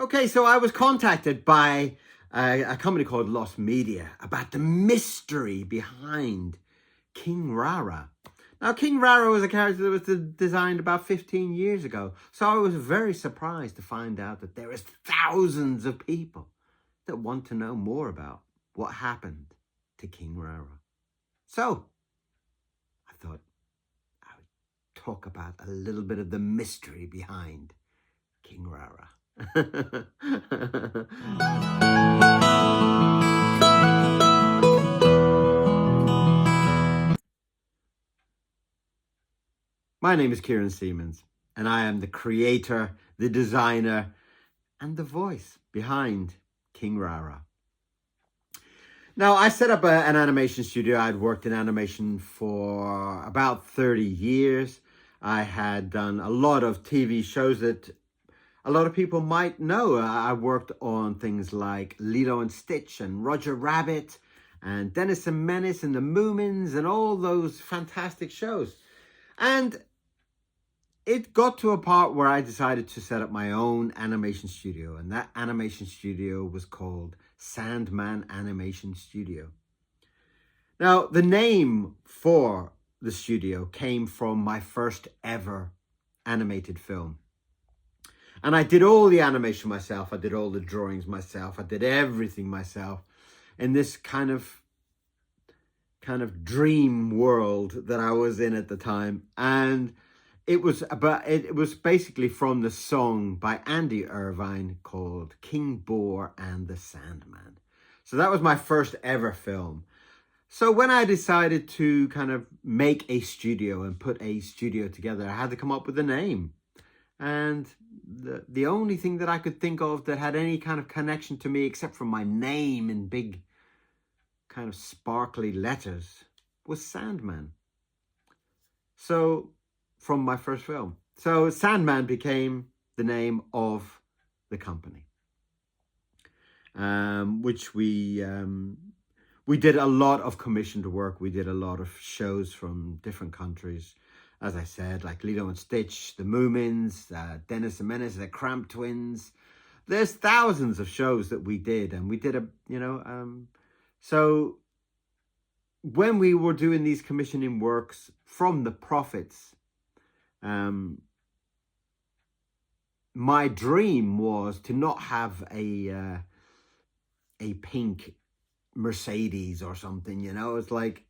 Okay, so I was contacted by a company called Lost Media about the mystery behind King Rara. Now, King Rara was a character that was designed about 15 years ago. So I was very surprised to find out that there is thousands of people that want to know more about what happened to King Rara. So I thought I would talk about a little bit of the mystery behind King Rara. My name is Kieron Seamons, and I am the creator, the designer, and the voice behind King Rara. Now, I set up an animation studio. I'd worked in animation for about 30 years. I had done a lot of TV shows that a lot of people might know. I worked on things like Lilo and Stitch and Roger Rabbit and Dennis and Menace and the Moomins and all those fantastic shows. And it got to a part where I decided to set up my own animation studio, and that animation studio was called Sandman Animation Studio. Now, the name for the studio came from my first ever animated film. And I did all the animation myself. I did all the drawings myself. I did everything myself in this kind of dream world that I was in at the time. And it was basically from the song by Andy Irvine called King Boar and the Sandman. So that was my first ever film. So when I decided to kind of make a studio and put a studio together, I had to come up with a name. And the only thing that I could think of that had any kind of connection to me, except for my name in big kind of sparkly letters, was Sandman. So from my first film. So Sandman became the name of the company, which we did a lot of commissioned work. We did a lot of shows from different countries. As I said, like Lilo and Stitch, the Moomins, Dennis and Menace, the Cramp Twins. There's thousands of shows that we did, and we did so when we were doing these commissioning works from the profits, my dream was to not have a pink Mercedes or something, it's like,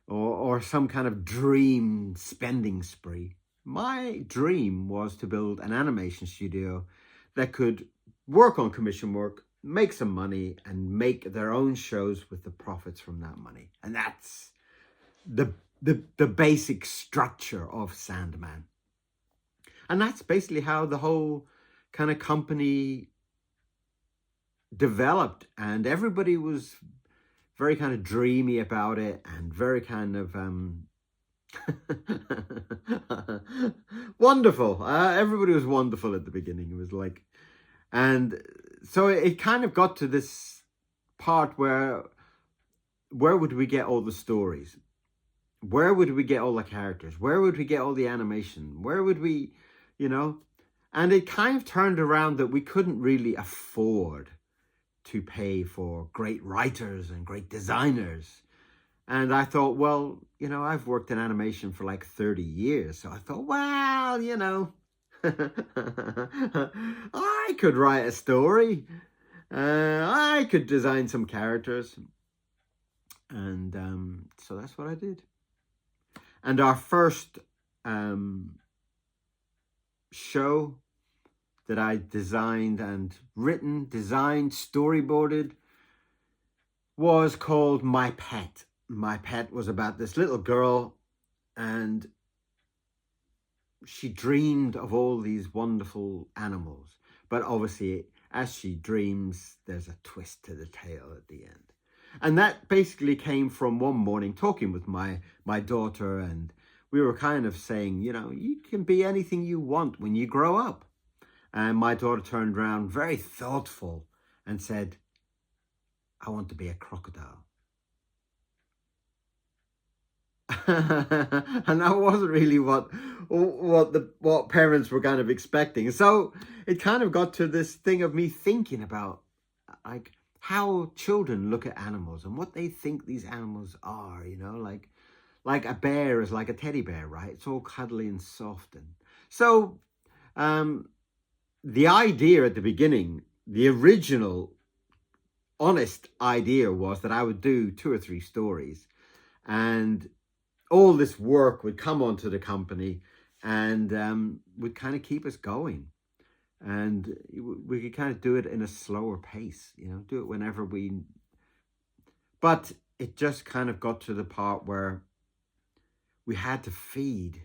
or some kind of dream spending spree. My dream was to build an animation studio that could work on commission work, make some money, and make their own shows with the profits from that money. And that's the basic structure of Sandman. And that's basically how the whole kind of company developed. And everybody was very kind of dreamy about it and very kind of wonderful. Everybody was wonderful at the beginning. It was like, and so it kind of got to this part where would we get all the stories? Where would we get all the characters? Where would we get all the animation? Where would we, and it kind of turned around that we couldn't really afford to pay for great writers and great designers. And I thought, well, I've worked in animation for like 30 years. So I thought, well, I could write a story. I could design some characters. And so that's what I did. And our first show that I designed and written, designed, storyboarded was called My Pet. My Pet was about this little girl, and she dreamed of all these wonderful animals. But obviously, as she dreams, there's a twist to the tale at the end. And that basically came from one morning talking with my daughter, and we were kind of saying, you can be anything you want when you grow up. And my daughter turned around very thoughtful and said, I want to be a crocodile. And that wasn't really what parents were kind of expecting. So it kind of got to this thing of me thinking about like how children look at animals and what they think these animals are, like a bear is like a teddy bear, right? It's all cuddly and soft. And so the idea at the beginning, the original honest idea was that I would do 2 or 3 stories, and all this work would come onto the company and would kind of keep us going. And we could kind of do it in a slower pace, do it whenever but it just kind of got to the part where we had to feed,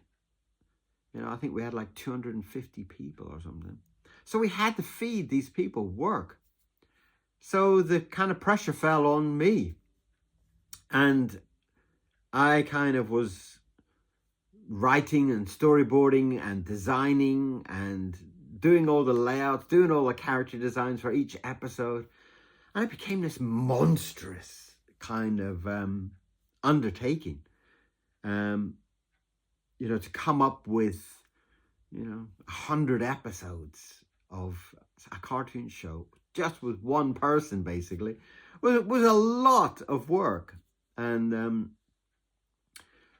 I think we had like 250 people or something. So we had to feed these people work. So the kind of pressure fell on me. And I kind of was writing and storyboarding and designing and doing all the layouts, doing all the character designs for each episode. And it became this monstrous kind of undertaking, to come up with, 100 episodes of a cartoon show just with one person, basically, was a lot of work. And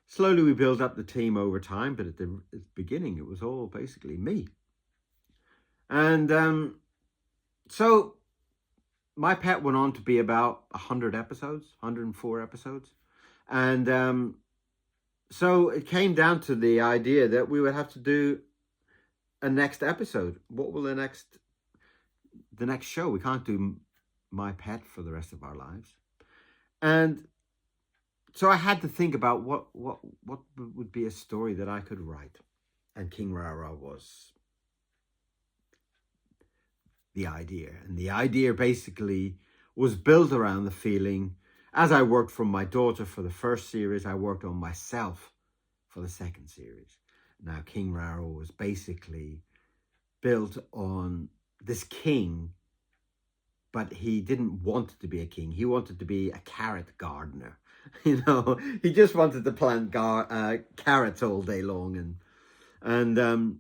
slowly we built up the team over time, but at the beginning, it was all basically me. And so my pet went on to be about 100 episodes, 104 episodes. And so it came down to the idea that we would have to do a next episode. What will the next show? We can't do my pet for the rest of our lives. And so I had to think about what would be a story that I could write. And King Rara was the idea. And the idea basically was built around the feeling, as I worked from my daughter for the first series, I worked on myself for the second series. Now, King Rara was basically built on this king, but he didn't want to be a king. He wanted to be a carrot gardener. He just wanted to plant carrots all day long. And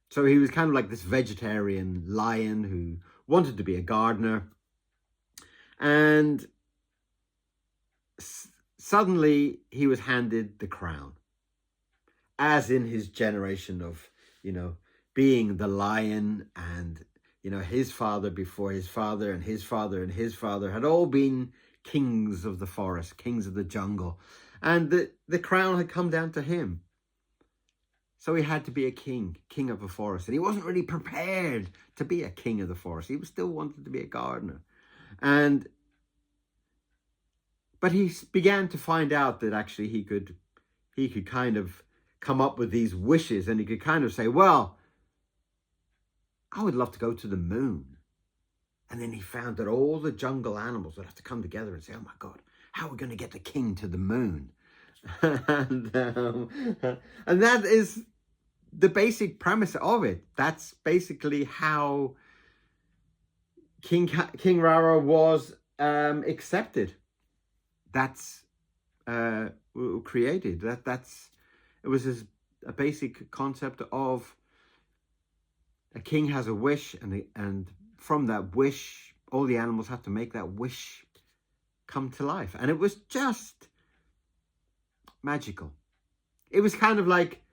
so he was kind of like this vegetarian lion who wanted to be a gardener. And suddenly he was handed the crown, as in his generation of, being the lion. And, his father before his father and his father and his father had all been kings of the forest, kings of the jungle. And the crown had come down to him. So he had to be a king of the forest. And he wasn't really prepared to be a king of the forest. He still wanted to be a gardener. But he began to find out that actually he could kind of come up with these wishes, and he could kind of say, well, I would love to go to the moon. And then he found that all the jungle animals would have to come together and say, oh my God, how are we going to get the king to the moon? And that is the basic premise of it. That's basically how King Rara was accepted. That's created. It was a basic concept of a king has a wish, and from that wish, all the animals have to make that wish come to life. And it was just magical. It was kind of like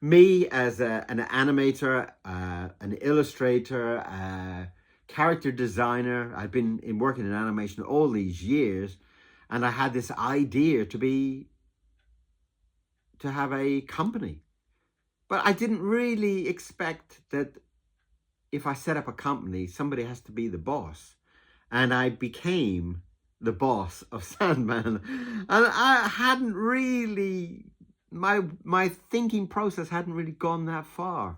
me as an animator, an illustrator, a character designer. I'd been working in animation all these years, and I had this idea to have a company. But I didn't really expect that if I set up a company, somebody has to be the boss. And I became the boss of Sandman. And I hadn't really, my thinking process hadn't really gone that far.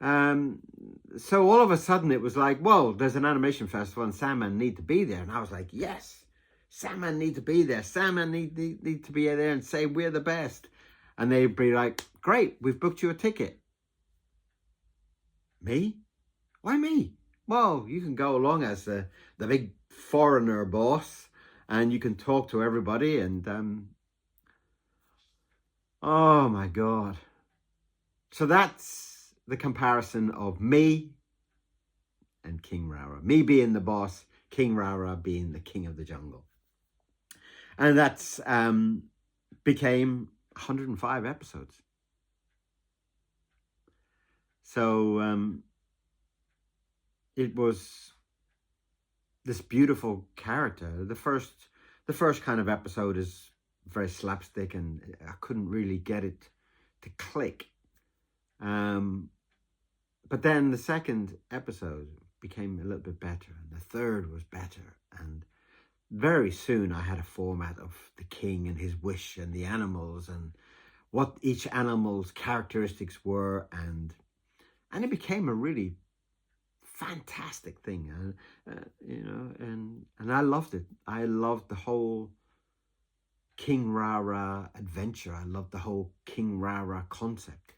So all of a sudden it was like, well, there's an animation festival and Sandman need to be there. And I was like, yes, Sandman need to be there. Sandman need to be there and say, we're the best. And they'd be like, great, we've booked you a ticket. Me? Why me? Well, you can go along as the big foreigner boss, and you can talk to everybody. And Oh my God. So that's the comparison of me and King Rara. Me being the boss, King Rara being the king of the jungle. And that's became 105 episodes. So it was this beautiful character. The first kind of episode is very slapstick, and I couldn't really get it to click. But then the second episode became a little bit better, and the third was better. And very soon I had a format of the king and his wish and the animals and what each animal's characteristics were, and it became a really fantastic thing, and I loved it. I loved the whole King Rara adventure. I loved the whole King Rara concept,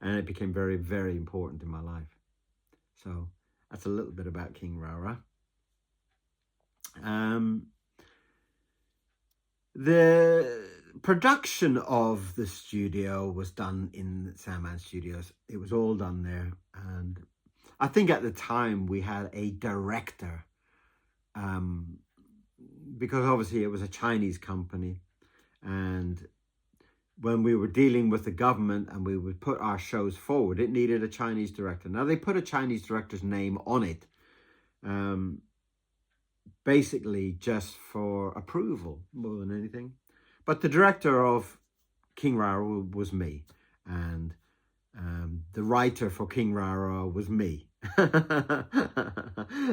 and it became very, very important in my life. So that's a little bit about King Rara. The production of the studio was done in Sandman Studios. It was all done there, and I think at the time we had a director, because obviously it was a Chinese company, and when we were dealing with the government and we would put our shows forward, it needed a Chinese director. Now they put a Chinese director's name on it, basically just for approval more than anything. But the director of King Rara was me, and the writer for King Rara was me.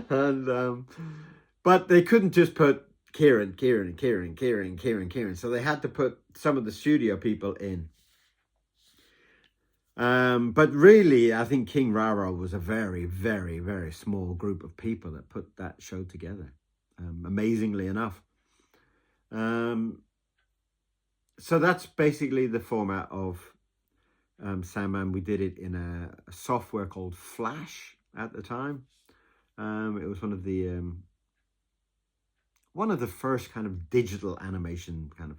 And but they couldn't just put Kieron. So they had to put some of the studio people in. But really, I think King Rara was a very, very, very small group of people that put that show together, amazingly enough. So that's basically the format of Sandman. We did it in a software called Flash at the time. It was one of the first kind of digital animation kind of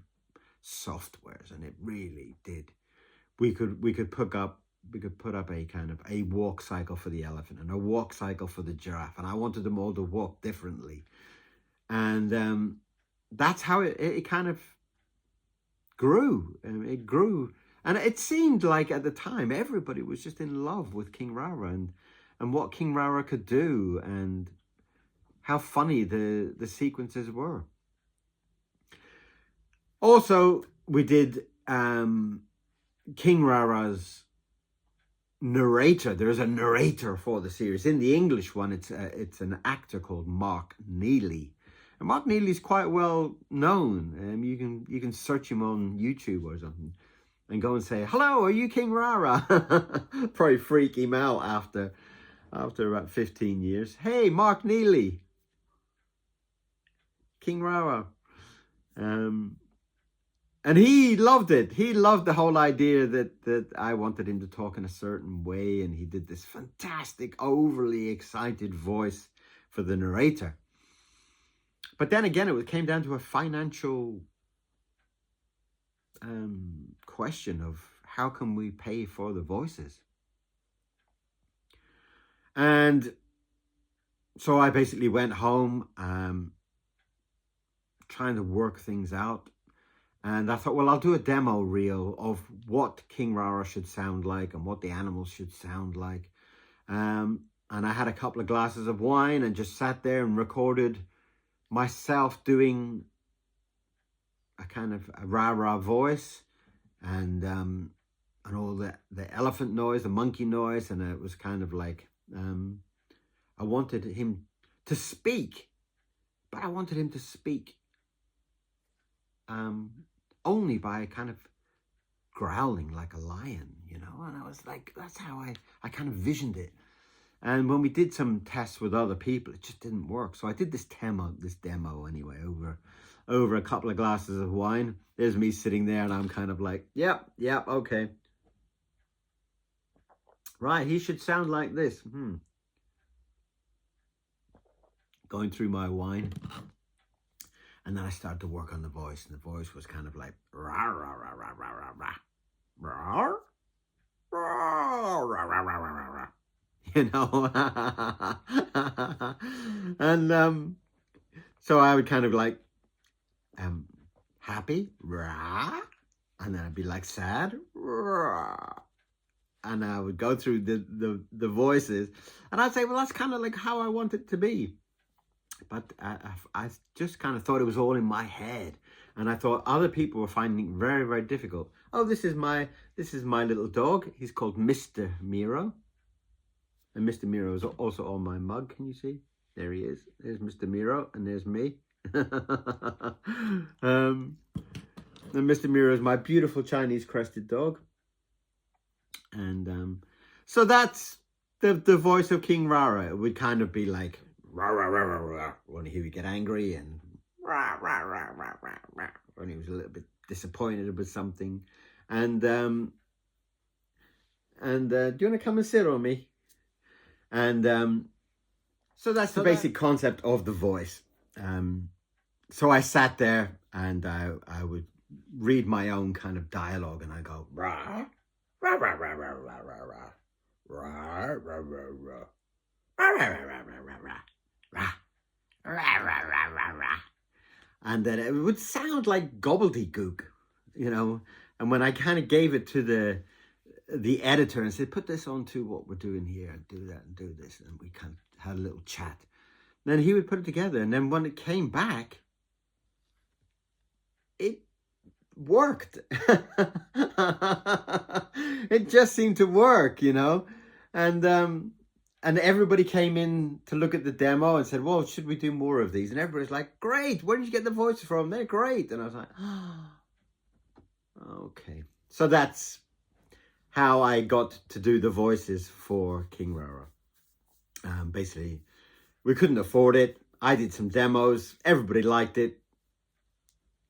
softwares, and it really did. We could put up a kind of a walk cycle for the elephant and a walk cycle for the giraffe, and I wanted them all to walk differently, and that's how it kind of grew. It grew, and it seemed like at the time everybody was just in love with King Rara and what King Rara could do, and how funny the sequences were. Also, we did King Rara's narrator. There's a narrator for the series. In the English one, it's an actor called Mark Neely. And Mark Neely is quite well known. You can search him on YouTube or something and go and say, "Hello, are you King Rara?" Probably freak him out after about 15 years. "Hey, Mark Neely, King Rara." And he loved it. He loved the whole idea that I wanted him to talk in a certain way, and he did this fantastic, overly excited voice for the narrator. But then again, it came down to a financial question of how can we pay for the voices? And so I basically went home trying to work things out. And I thought, well, I'll do a demo reel of what King Rara should sound like and what the animals should sound like. And I had a couple of glasses of wine and just sat there and recorded myself doing a kind of a Rara voice and all the elephant noise, the monkey noise. And it was kind of like, I wanted him to speak, but I wanted him to speak only by kind of growling like a lion, and I was like, that's how I kind of visioned it. And when we did some tests with other people, it just didn't work. So I did this demo anyway, over a couple of glasses of wine. There's me sitting there and I'm kind of like, yep, okay. Right, he should sound like this. Going through my wine. And then I started to work on the voice, and the voice was kind of like, rah, rah, rah, rah, rah, rah, rah, rah, rah, rah, rah, rah, rah, rah, you know. And so I would kind of like, happy, rah, and then I'd be like sad, rah. And I would go through the voices, and I'd say, well, that's kind of like how I want it to be. But I just kind of thought it was all in my head, and I thought other people were finding it very, very difficult. Oh, this is my little dog. He's called Mr. Miro, and Mr. Miro is also on my mug. Can you see? There he is. There's Mr. Miro, and there's me. And Mr. Miro is my beautiful Chinese crested dog, and so that's the voice of King Rara. It would kind of be like, rah, rah, rah, rah, rah, when he would get angry, and rah, rah, rah, rah, rah, rah, when he was a little bit disappointed about something. And do you want to come and sit on me? And so that's the basic concept of the voice. So I sat there, and I would read my own kind of dialogue, and I go, rah, rah, rah, rah, rah, rah, rah, rah, rah, rah, rah, rah, rah, rah, rah, rah, rah, rah. Rah, rah, rah, rah, rah, rah. And then it would sound like gobbledygook, you know. And when I kind of gave it to the editor and said, put this on to what we're doing here, and do that and do this, and we kind of had a little chat, then he would put it together. And then when it came back, it worked. It just seemed to work, you know. And everybody came in to look at the demo and said, well, should we do more of these? And everybody's like, great, where did you get the voices from? They're great. And I was like, oh, okay. So that's how I got to do the voices for King Rara. Basically, we couldn't afford it. I did some demos. Everybody liked it.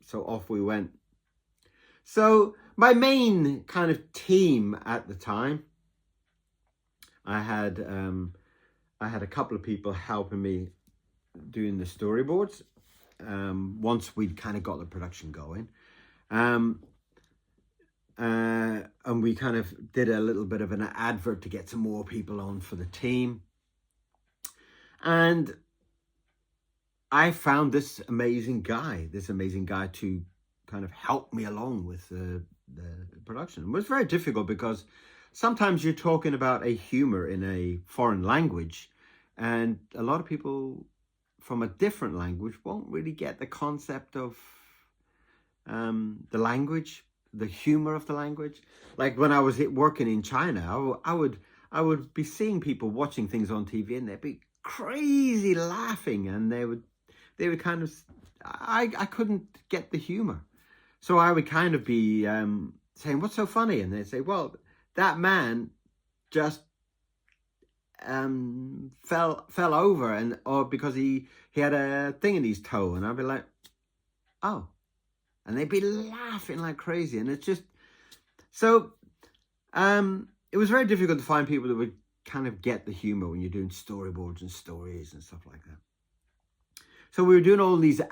So off we went. So my main kind of team at the time, I had a couple of people helping me doing the storyboards. Once we'd kind of got the production going, and we kind of did a little bit of an advert to get some more people on for the team. And I found this amazing guy to kind of help me along with the production. It was very difficult because sometimes you're talking about a humor in a foreign language, and a lot of people from a different language won't really get the concept of the language, the humor of the language. Like when I was working in China, I would be seeing people watching things on TV, and they'd be crazy laughing, and they would kind of, I couldn't get the humor. So I would kind of be saying, what's so funny? And they'd say, well, that man just fell over, or because he had a thing in his toe. And I'd be like, oh. And they'd be laughing like crazy. And it's just, so it was very difficult to find people that would kind of get the humor when you're doing storyboards and stories and stuff like that. So we were doing all these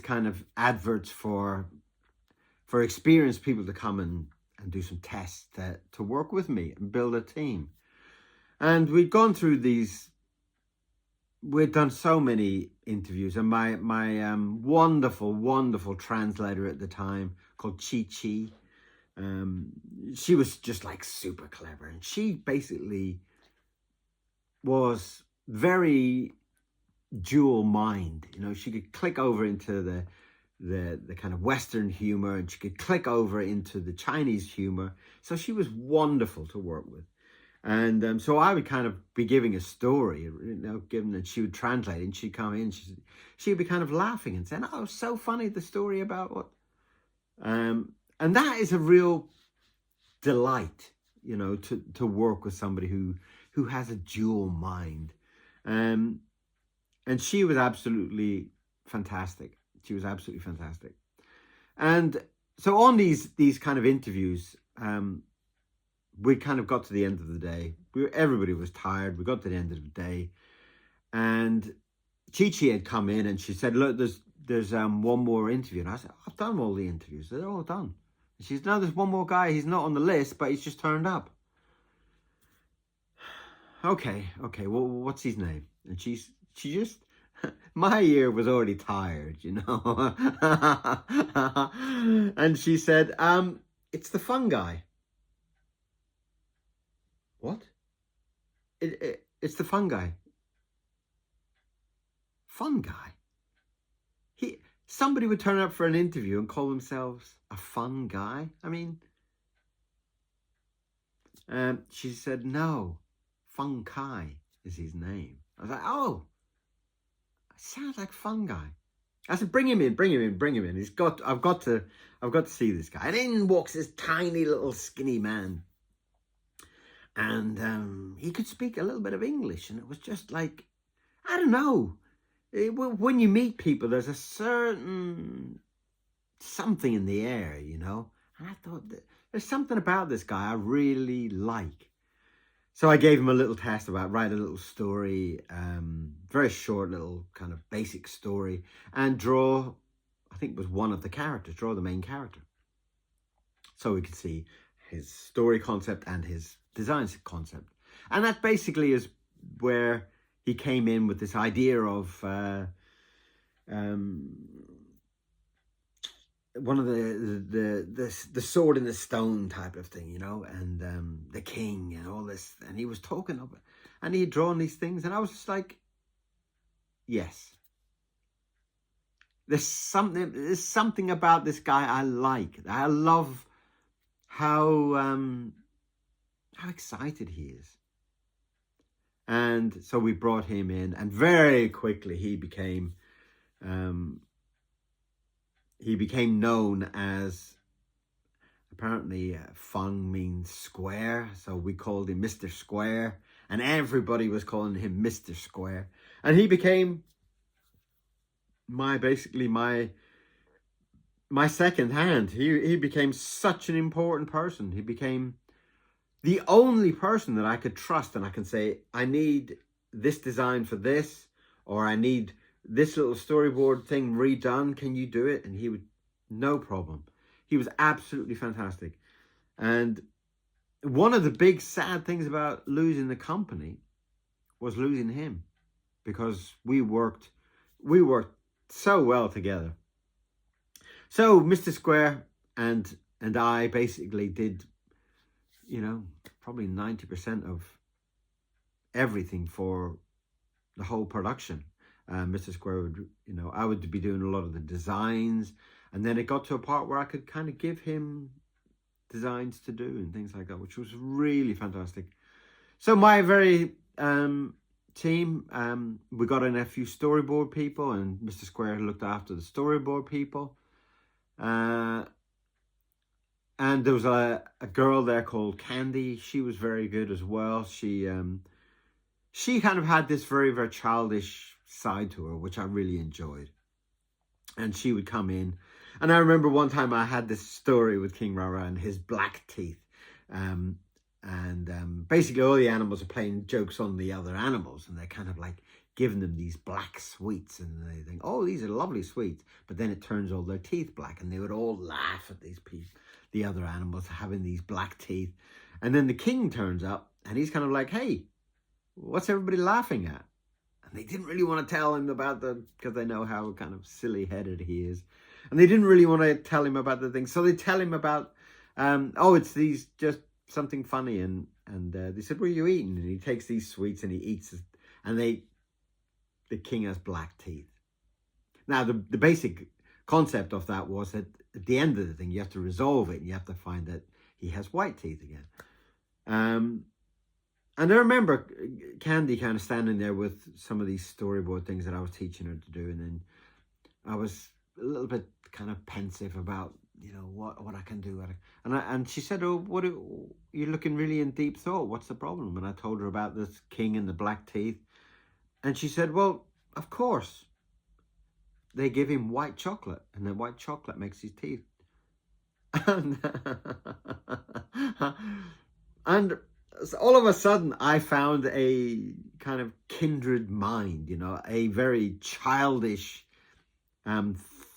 kind of adverts for experienced people to come and do some tests to work with me and build a team. And we'd gone through these, we'd done so many interviews, and my wonderful, wonderful translator at the time called Chi Chi, she was just like super clever, and she basically was very dual mind. You know, she could click over into the kind of Western humor, and she could click over into the Chinese humor. So she was wonderful to work with. And so I would kind of be giving a story, you know, and she would translate, and she'd come in, she'd be kind of laughing and saying, oh, so funny, the story about what. And that is a real delight, you know, to work with somebody who has a dual mind. And she was absolutely fantastic. She was absolutely fantastic. And so on these kind of interviews, we kind of got to the end of the day. Everybody was tired. We got to the end of the day, and Chi Chi had come in, and she said, look, there's one more interview. And I said, I've done all the interviews. They're all done. And she said, no, there's one more guy. He's not on the list, but he's just turned up. Okay, well, what's his name? And she just, my ear was already tired, you know. And she said, it's the fun guy. What? It's the fun guy. Fun guy? Somebody would turn up for an interview and call themselves a fun guy? I mean, she said, no, Fun Kai is his name. I was like, oh, sounds like fun guy. I said, bring him in. I've got to see this guy. And in walks this tiny little skinny man. And he could speak a little bit of English. And it was just like, I don't know. When you meet people, there's a certain something in the air, you know. And I thought, there's something about this guy I really like. So I gave him a little test about write a little story, very short little kind of basic story, and draw, I think it was one of the characters, draw the main character. So we could see his story concept and his design concept. And that basically is where he came in with this idea of one of the sword in the stone type of thing, you know, and the king and all this, and he was talking of it, and he had drawn these things, and I was just like, yes, there's something about this guy I like. I love how excited he is. And so we brought him in, and very quickly he became known as, apparently fun means square, so we called him Mr. Square, and everybody was calling him Mr. Square, and he became basically my second hand. He became such an important person. He became the only person that I could trust, and I can say, I need this design for this, or I need this little storyboard thing redone. Can you do it? And he would, no problem. He was absolutely fantastic. And one of the big sad things about losing the company was losing him, because we worked so well together. So Mr. Square and I basically did, you know, probably 90% of everything for the whole production. Mr. Square would, you know, I would be doing a lot of the designs, and then it got to a part where I could kind of give him designs to do and things like that, which was really fantastic. So my very team, we got in a few storyboard people, and Mr. Square looked after the storyboard people. And there was a girl there called Candy. She was very good as well. She kind of had this very, very childish side to her, which I really enjoyed. And she would come in. And I remember one time I had this story with King Rara and his black teeth. Basically all the animals are playing jokes on the other animals, and they're kind of like giving them these black sweets, and they think, oh, these are lovely sweets. But then it turns all their teeth black, and they would all laugh at these people, the other animals having these black teeth. And then the king turns up, and he's kind of like, hey, what's everybody laughing at? And they didn't really want to tell him about because they know how kind of silly-headed he is. And they didn't really want to tell him about the thing. So they tell him about, oh, it's these, just something funny. And they said, what are you eating? And he takes these sweets and he eats it. And the king has black teeth. Now, the basic concept of that was that at the end of the thing, you have to resolve it, and you have to find that he has white teeth again. And I remember Candy kind of standing there with some of these storyboard things that I was teaching her to do, and then I was a little bit kind of pensive about, you know, what I can do. And she said, oh, you're looking really in deep thought. What's the problem? And I told her about this king and the black teeth. And she said, well, of course. They give him white chocolate, and then white chocolate makes his teeth. And so all of a sudden, I found a kind of kindred mind, you know, a very childish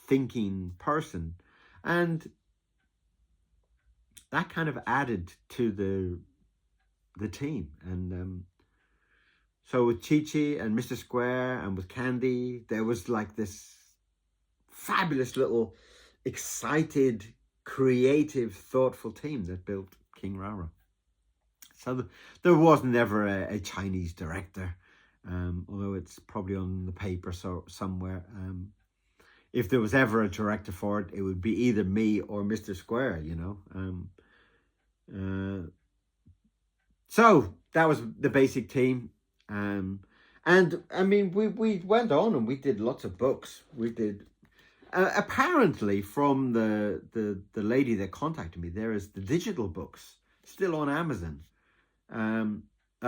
thinking person. And that kind of added to the team. And so with Chi-Chi and Mr. Square and with Candy, there was like this fabulous little excited, creative, thoughtful team that built King Rara. So there was never a Chinese director, although it's probably on the paper somewhere. If there was ever a director for it, it would be either me or Mr. Square, you know. So that was the basic team. And I mean, we went on and we did lots of books. We did, apparently from the lady that contacted me, there is the digital books still on Amazon.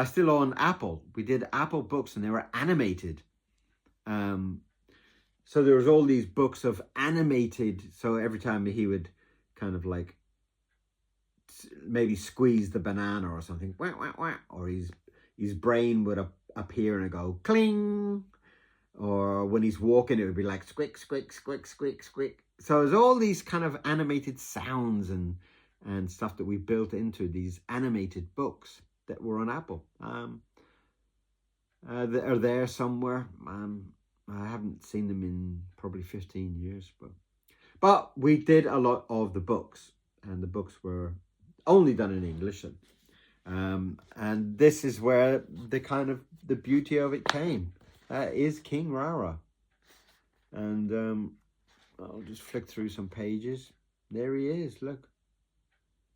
Still on Apple. We did Apple books and they were animated. So there was all these books of animated. So every time he would kind of like maybe squeeze the banana or something, wah, wah, wah, or his brain would appear and go cling. Or when he's walking, it would be like squick, squick, squick, squick, squick. So there's all these kind of animated sounds and stuff that we built into these animated books that were on Apple. That are there somewhere. I haven't seen them in probably 15 years, but we did a lot of the books, and the books were only done in English. And this is where the beauty of it came. Is King Rara. And I'll just flick through some pages. There he is, look.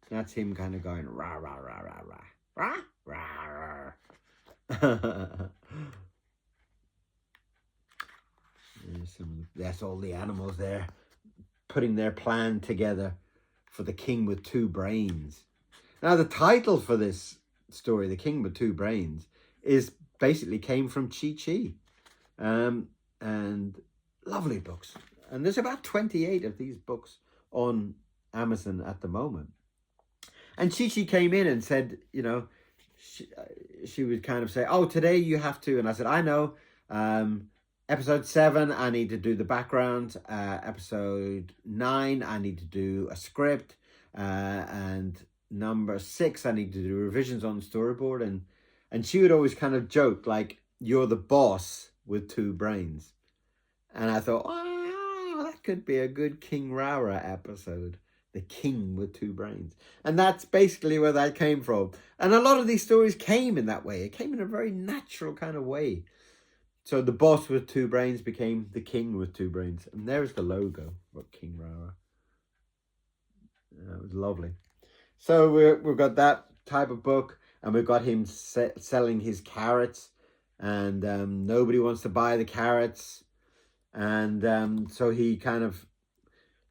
That's him kind of going rah, rah, rah, rah, rah, rah, rah, rah. That's all the animals there putting their plan together for the king with two brains. Now, the title for this story, The King with Two Brains, basically came from Chi-Chi. And lovely books. And there's about 28 of these books on Amazon at the moment. And Chi-Chi came in and said, you know, she would kind of say, oh, today you have to. And I said, I know. Episode 7, I need to do the background. Episode 9, I need to do a script. And number 6, I need to do revisions on the storyboard. And she would always kind of joke, like, you're the boss with two brains. And I thought, oh, that could be a good King Rara episode. The king with two brains. And that's basically where that came from. And a lot of these stories came in that way. It came in a very natural kind of way. So the boss with two brains became the king with two brains. And there's the logo for King Rara. It was lovely. So we've got that type of book. And we've got him selling his carrots. And nobody wants to buy the carrots. And so he kind of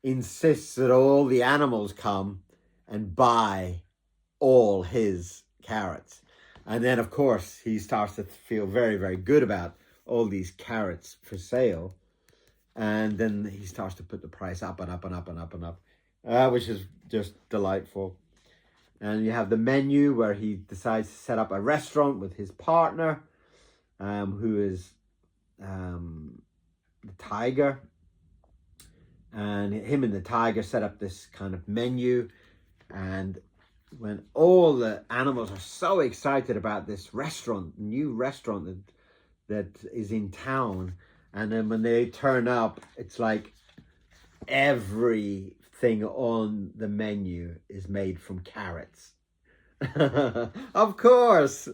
insists that all the animals come and buy all his carrots. And then, of course, he starts to feel very, very good about all these carrots for sale. And then he starts to put the price up and up and up and up and up, which is just delightful. And you have the menu where he decides to set up a restaurant with his partner, who is the tiger. And him and the tiger set up this kind of menu. And when all the animals are so excited about this restaurant, new restaurant that is in town, and then when they turn up, it's like everything on the menu is made from carrots. Of course,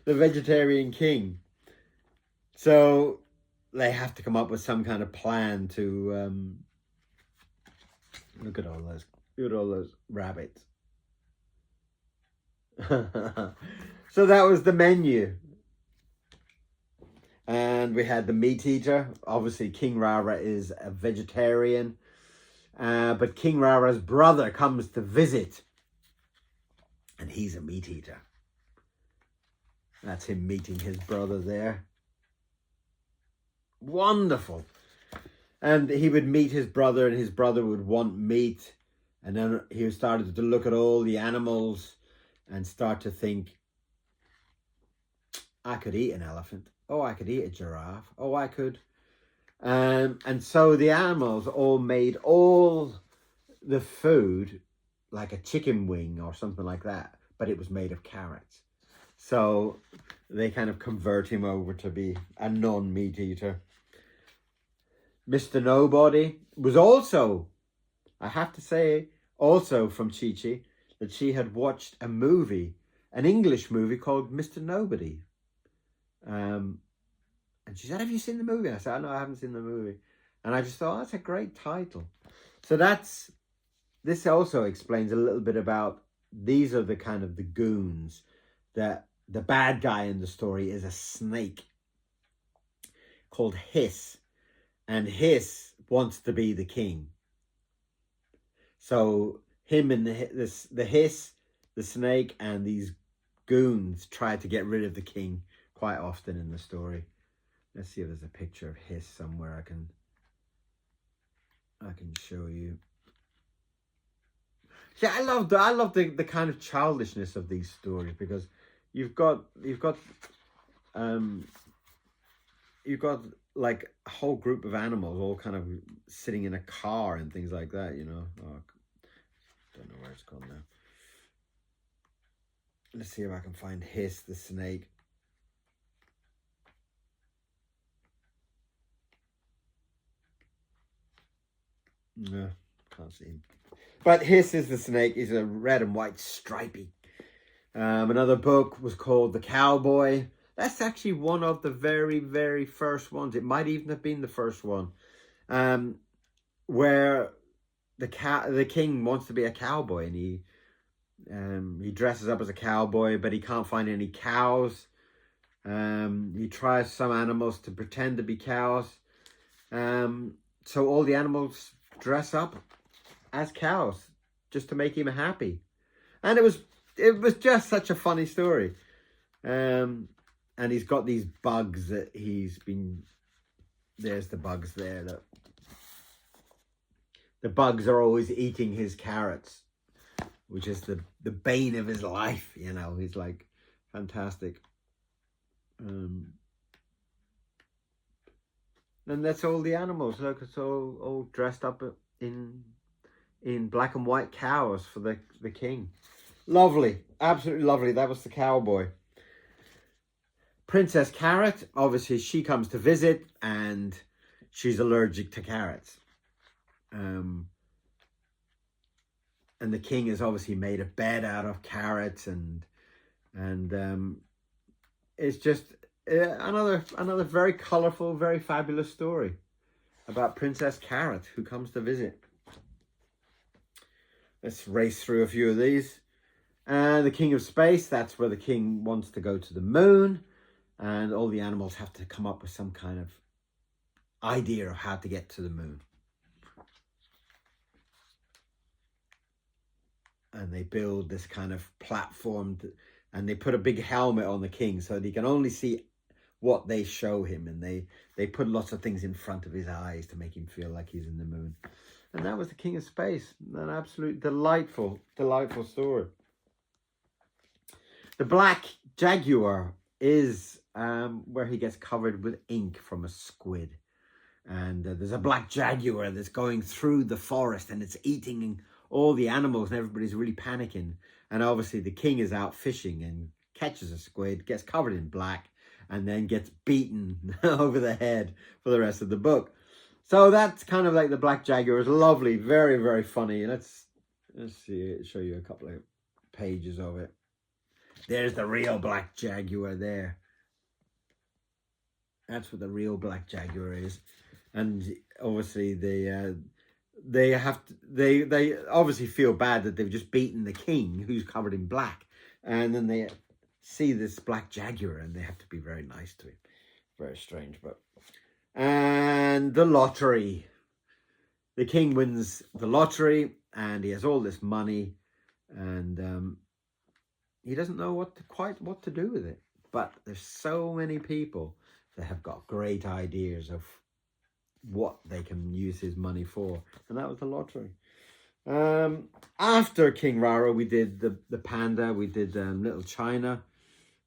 the vegetarian king. So they have to come up with some kind of plan to look at all those rabbits. So that was the menu. And we had the meat eater. Obviously, King Rara is a vegetarian. But King Rara's brother comes to visit. And he's a meat eater. That's him meeting his brother there. Wonderful. And he would meet his brother, and his brother would want meat. And then he started to look at all the animals and start to think, I could eat an elephant. Oh, I could eat a giraffe. Oh, I could And so the animals all made all the food like a chicken wing or something like that, but it was made of carrots. So they kind of convert him over to be a non-meat eater. Mr. Nobody was also, I have to say, also from Chi-Chi, that she had watched a movie, an English movie called Mr. Nobody. And she said, have you seen the movie? I said, oh, no, I haven't seen the movie. And I just thought, oh, that's a great title. So this also explains a little bit about, these are the kind of the goons, that the bad guy in the story is a snake called Hiss. And Hiss wants to be the king. So him and the Hiss, the snake, and these goons try to get rid of the king quite often in the story. Let's see if there's a picture of Hiss somewhere I can show you. Yeah, I love the kind of childishness of these stories, because you've got like a whole group of animals all kind of sitting in a car and things like that, you know. Oh, don't know where it's gone now. Let's see if I can find Hiss the snake. No, can't see him. But Hiss is the snake. He's a red and white stripy. Another book was called The Cowboy. That's actually one of the very, very first ones. It might even have been the first one, where the king wants to be a cowboy, and he dresses up as a cowboy, but he can't find any cows. He tries some animals to pretend to be cows. So all the animals dress up as cows just to make him happy, and it was just such a funny story. And he's got these bugs that there's the bugs there. Look. The bugs are always eating his carrots, which is the bane of his life, you know. He's like, fantastic. And that's all the animals. Look, it's all dressed up in black and white cows for the king. Lovely, absolutely lovely. That was the cowboy. Princess Carrot, obviously she comes to visit, and she's allergic to carrots. And the king has obviously made a bed out of carrots, and it's just another very colorful, very fabulous story about Princess Carrot who comes to visit. Let's race through a few of these. The King of Space, that's where the king wants to go to the moon, and all the animals have to come up with some kind of idea of how to get to the moon. And they build this kind of platform, and they put a big helmet on the king so that he can only see what they show him, and they put lots of things in front of his eyes to make him feel like he's in the moon. And that was the King of Space, an absolute delightful story. The Black Jaguar is where he gets covered with ink from a squid, and there's a black jaguar that's going through the forest, and it's eating all the animals, and everybody's really panicking. And obviously the king is out fishing and catches a squid, gets covered in black, and then gets beaten over the head for the rest of the book. So that's kind of like the Black Jaguar. It's lovely, very, very funny. Let's see, show you a couple of pages of it. There's the real Black Jaguar there. That's what the real Black Jaguar is. And obviously they obviously feel bad that they've just beaten the king who's covered in black, and then they see this Black Jaguar and they have to be very nice to him. Very strange. But and the lottery, the king wins the lottery and he has all this money, and he doesn't know quite what to do with it. But there's so many people that have got great ideas of what they can use his money for, and that was the lottery. After King Rara, we did the panda, we did Little China,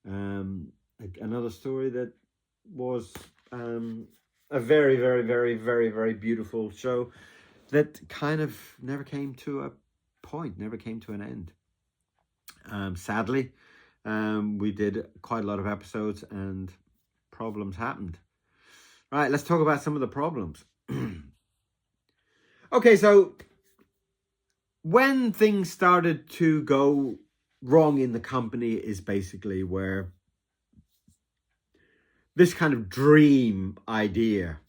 another story that was a very, very, very, very, very beautiful show that kind of never came to a point, never came to an end. Sadly, we did quite a lot of episodes and problems happened. Right, let's talk about some of the problems. Okay, so when things started to go wrong in the company is basically where this kind of dream idea.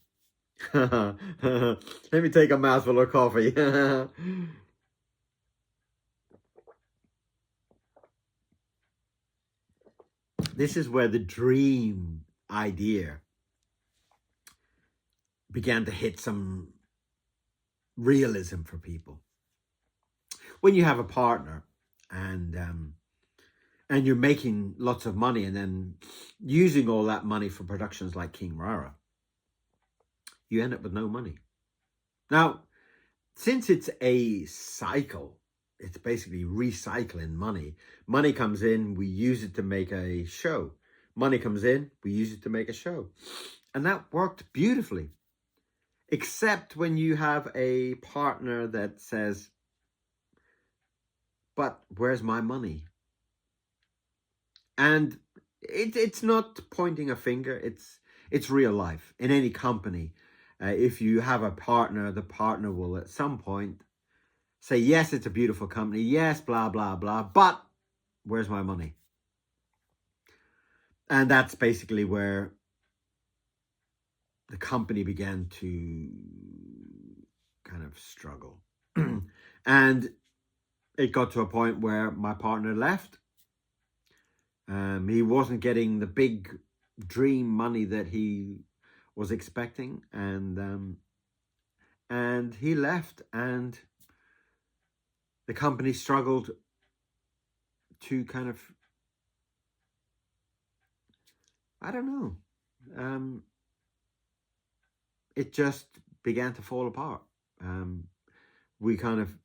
Let me take a mouthful of coffee. This is where the dream idea began to hit some realism for people. When you have a partner and you're making lots of money and then using all that money for productions like King Rara, you end up with no money. Now, since it's a cycle, it's basically recycling money. Money comes in, we use it to make a show. Money comes in, we use it to make a show. And that worked beautifully. Except when you have a partner that says, but where's my money? And it's not pointing a finger, it's real life. In any company, if you have a partner, the partner will at some point say, yes, it's a beautiful company, yes, blah, blah, blah, but where's my money? And that's basically where the company began to kind of struggle. And it got to a point where my partner left. He wasn't getting the big dream money that he was expecting, and he left, and the company struggled to kind of, I don't know, it just began to fall apart. We kind of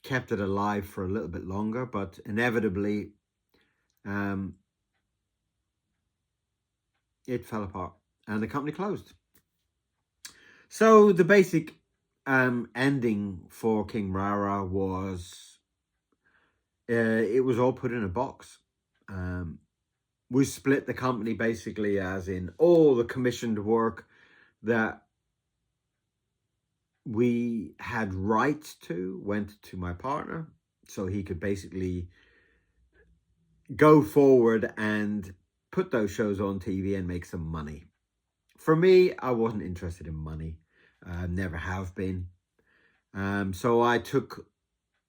kept it alive for a little bit longer, but inevitably it fell apart and the company closed. So the basic ending for King Rara was it was all put in a box. We split the company basically, as in all the commissioned work that we had rights to went to my partner, so he could basically go forward and put those shows on TV and make some money. For me, I wasn't interested in money. Never have been. So I took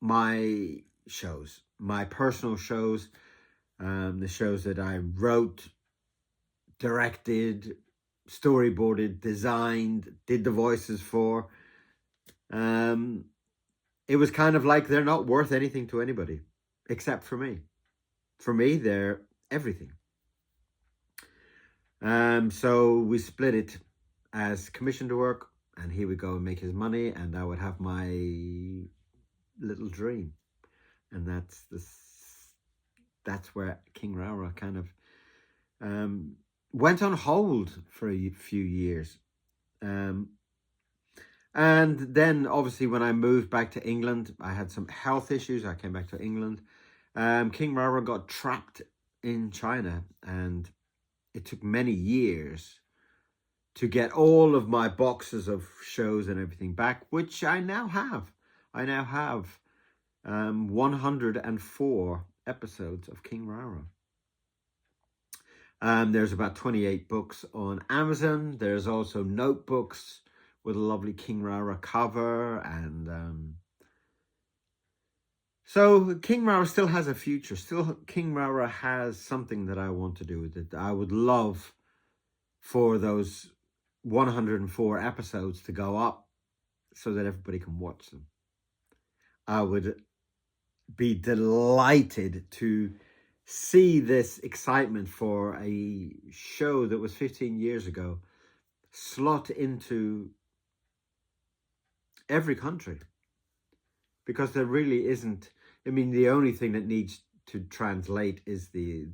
my shows, my personal shows, the shows that I wrote, directed, storyboarded, designed, did the voices for. It was kind of like they're not worth anything to anybody except for me. For me, they're everything. So we split it as commissioned work, and he would go and make his money, and I would have my little dream. And that's where King Rara kind of went on hold for a few years. And then obviously when I moved back to England, I had some health issues. I came back to England. King Rara got trapped in China, and it took many years to get all of my boxes of shows and everything back, which I now have. I now have 104 episodes of King Rara. There's about 28 books on Amazon. There's also notebooks with a lovely King Rara cover, and so King Rara still has a future. Still, King Rara has something that I want to do with it. I would love for those 104 episodes to go up so that everybody can watch them. I would be delighted to see this excitement for a show that was 15 years ago slot into every country, because there really isn't. I mean, the only thing that needs to translate is the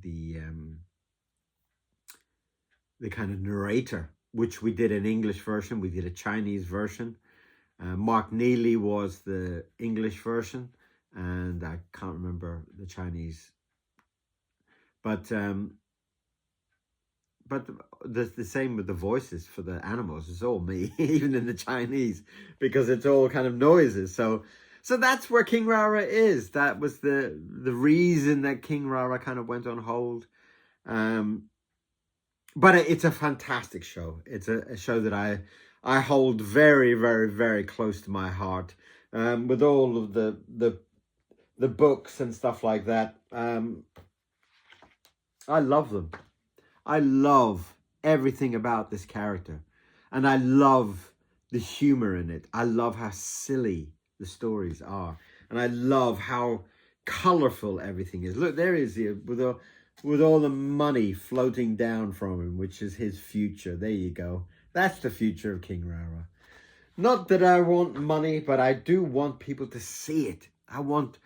kind of narrator which we did an English version. We did a Chinese version. Mark Neely was the English version, and I can't remember the Chinese. But the same with the voices for the animals. It's all me, even in the Chinese, because it's all kind of noises. So that's where King Rara is. That was the reason that King Rara kind of went on hold. But it's a fantastic show. It's a show that I hold very, very, very close to my heart. With all of the books and stuff like that. I love them. I love everything about this character, and I love the humor in it. I love how silly the stories are, and I love how colorful everything is. Look, there he is here with all the money floating down from him, which is his future. There you go. That's the future of King Rara. Not that I want money, but I do want people to see it. I want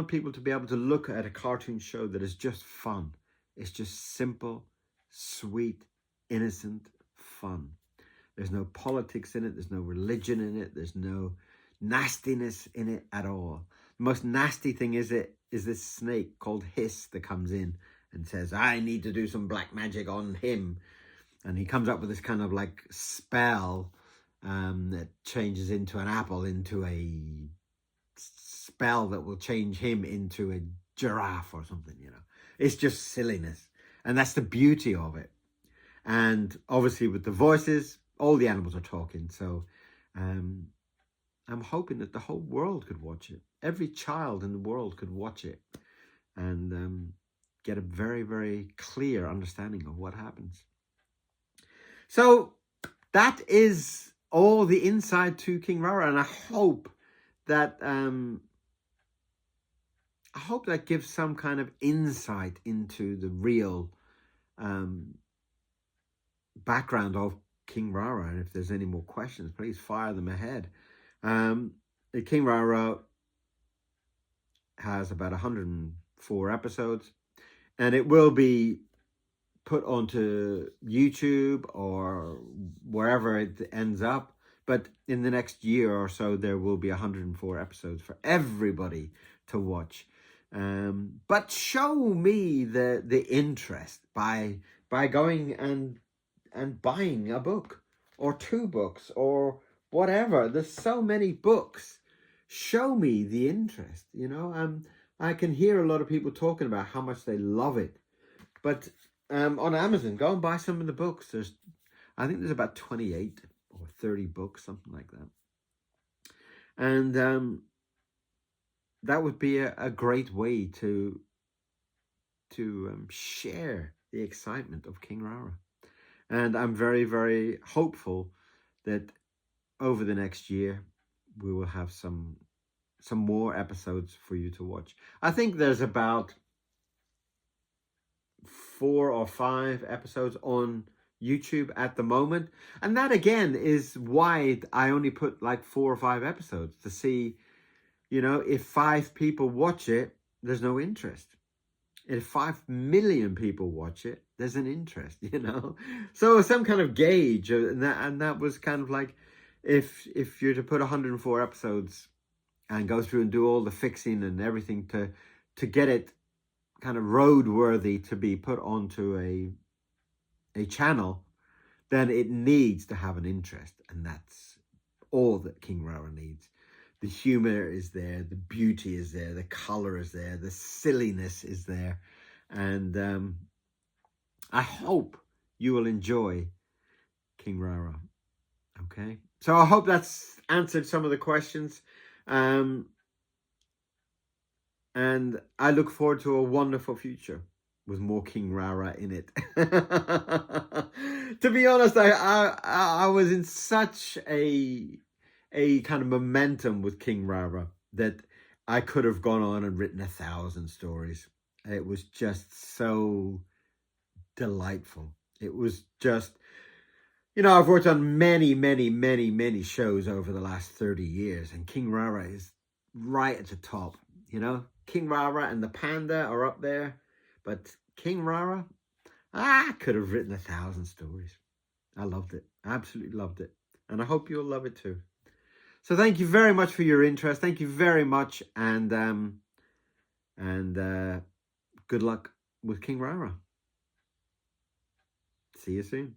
people to be able to look at a cartoon show that is just fun. It's just simple, sweet, innocent fun. There's no politics in it. There's no religion in it. There's no nastiness in it at all. The most nasty thing is this snake called Hiss that comes in and says, I need to do some black magic on him. And he comes up with this kind of like spell that changes into an apple, into a spell that will change him into a giraffe or something, you know. It's just silliness. And that's the beauty of it. And obviously with the voices, all the animals are talking. So I'm hoping that the whole world could watch it. Every child in the world could watch it and get a very, very clear understanding of what happens. So that is all the inside to King Rara. And I hope that gives some kind of insight into the real background of King Rara. And if there's any more questions, please fire them ahead. King Rara has about 104 episodes, and it will be put onto YouTube or wherever it ends up. But in the next year or so, there will be 104 episodes for everybody to watch. But show me the interest by going and buying a book or 2 books or whatever. There's so many books. Show me the interest, you know. I can hear a lot of people talking about how much they love it. But on Amazon, go and buy some of the books. I think there's about 28 or 30 books, something like that. And that would be a great way to share the excitement of King Rara. And I'm very, very hopeful that over the next year, we will have some more episodes for you to watch. I think there's about 4 or 5 episodes on YouTube at the moment. And that again is why I only put like 4 or 5 episodes to see, you know, if 5 people watch it, there's no interest. If 5 million people watch it, there's an interest, you know. So some kind of gauge, and that was kind of like, if you're to put 104 episodes and go through and do all the fixing and everything to get it kind of roadworthy to be put onto a channel, then it needs to have an interest, and that's all that King Rara needs. The humor is there, the beauty is there, the color is there, the silliness is there. And I hope you will enjoy King Rara. Okay? So I hope that's answered some of the questions. And I look forward to a wonderful future with more King Rara in it. To be honest, I was in such a kind of momentum with King Rara that I could have gone on and written 1,000 stories. It was just so delightful. It was just, you know, I've worked on many, many, many, many shows over the last 30 years, and King Rara is right at the top, you know. King Rara and the Panda are up there, but King Rara, I could have written 1,000 stories. I loved it. Absolutely loved it. And I hope you'll love it too. So thank you very much for your interest. Thank you very much. And good luck with King Rara. See you soon.